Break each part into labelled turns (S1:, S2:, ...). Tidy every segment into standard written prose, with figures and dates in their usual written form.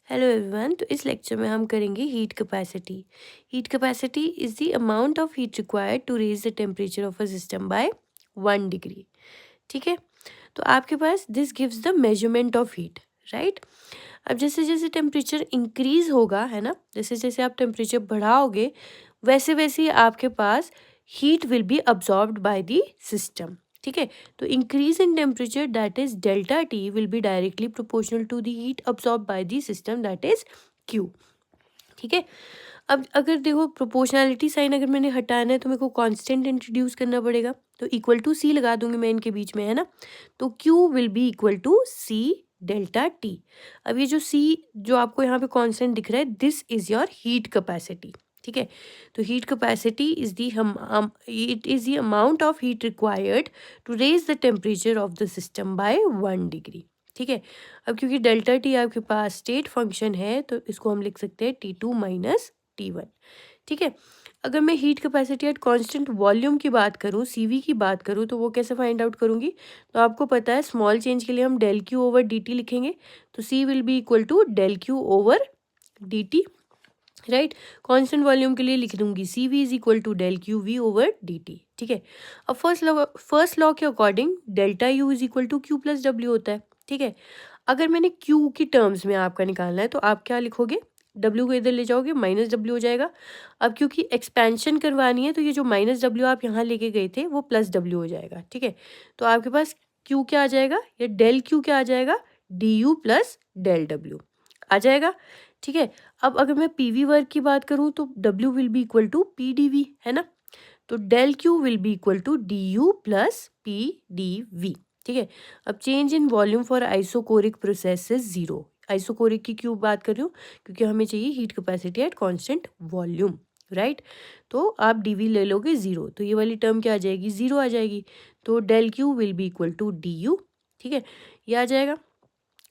S1: Hello everyone. तो इस lecture में हम करेंगे heat capacity. Heat capacity is the amount of heat required to raise the temperature of a system by 1 degree. ठीक है, तो आपके पास this gives the measurement of heat, right. अब जैसे जैसे टेम्परेचर इंक्रीज होगा, है ना, जैसे जैसे आप टेम्परेचर बढ़ाओगे वैसे वैसे ही आपके पास heat will be absorbed by the system. ठीक है, तो increase in temperature that is delta t will be directly proportional to the heat absorb by the system that is q. ठीक है, अब अगर देखो प्रोपोर्शनैलिटी साइन अगर मैंने हटाना है तो मेरे को कांस्टेंट इंट्रोड्यूस करना पड़ेगा, तो इक्वल टू सी लगा दूंगी मैं इनके बीच में, है ना। तो Q will be equal to C delta T. अब ये जो सी जो आपको यहाँ पे कांस्टेंट दिख रहा है, this is your heat capacity. ठीक है, तो heat capacity is the um it is the amount of heat required to raise the temperature of the system by 1 degree. ठीक है, अब क्योंकि डेल्टा टी आपके पास स्टेट फंक्शन है तो इसको हम लिख सकते हैं T2 माइनस T1। ठीक है, अगर मैं heat capacity at constant volume की बात करूँ, CV की बात करूँ, तो वो कैसे फाइंड आउट करूँगी। तो आपको पता है स्मॉल चेंज के लिए हम del Q over D T लिखेंगे, तो C will be equal to del Q over D T, right. Constant volume के लिए लिख दूंगी CV is equal to del Q V over D T. ठीक है, अब फर्स्ट लॉ के according delta U is equal to Q plus W होता है। ठीक है, अगर मैंने Q की टर्म्स में आपका निकालना है तो आप क्या लिखोगे, W को इधर ले जाओगे, माइनस डब्ल्यू हो जाएगा। अब क्योंकि एक्सपेंशन करवानी है तो ये जो माइनस डब्ल्यू आप यहाँ लेके गए थे वो प्लस डब्ल्यू हो जाएगा। ठीक है, तो आपके पास Q क्या आ जाएगा, या डेल Q क्या आ जाएगा, DU प्लस डेल डब्ल्यू आ जाएगा। ठीक है, अब अगर मैं PV वर्क की बात करूँ तो W will be equal to PdV, है ना। तो del Q will be equal to DU plus PdV। ठीक है, अब change in volume for isochoric process is zero. Isochoric की क्यों बात कर रही हूँ, क्योंकि हमें चाहिए heat capacity at constant volume, right. तो आप डीवी ले लोगे जीरो, तो ये वाली टर्म क्या आ जाएगी, जीरो आ जाएगी। तो del Q will be equal to DU। ठीक है, ये आ जाएगा।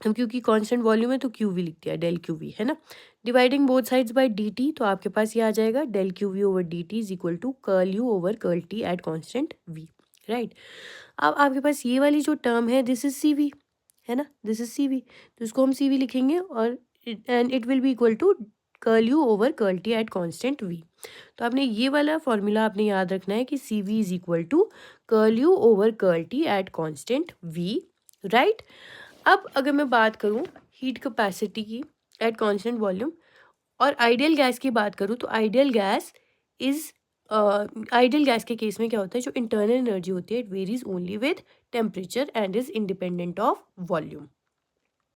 S1: हम क्योंकि कांस्टेंट वॉल्यूम है तो क्यू वी लिख दिया, डेल क्यू वी, है ना। Dividing both sides by D T, तो आपके पास ये आ जाएगा del Q V over D T is equal to curl you over curl T at constant we, right. अब आपके पास ये वाली जो टर्म है दिस इज सी वी, है ना, दिस इज सी वी, तो इसको हम सी वी लिखेंगे और and it will be equal to curl you over curl T at constant V. तो आपने ये वाला फॉर्मूला आपने याद रखना है कि c v is equal to curl you over curl T at constant we, right. अब अगर मैं बात करूं हीट कैपेसिटी की एट कांस्टेंट वॉल्यूम और आइडियल गैस की बात करूं, तो ideal gas is ideal gas के केस में क्या होता है, जो इंटरनल एनर्जी होती है it varies only with temperature and is independent of volume.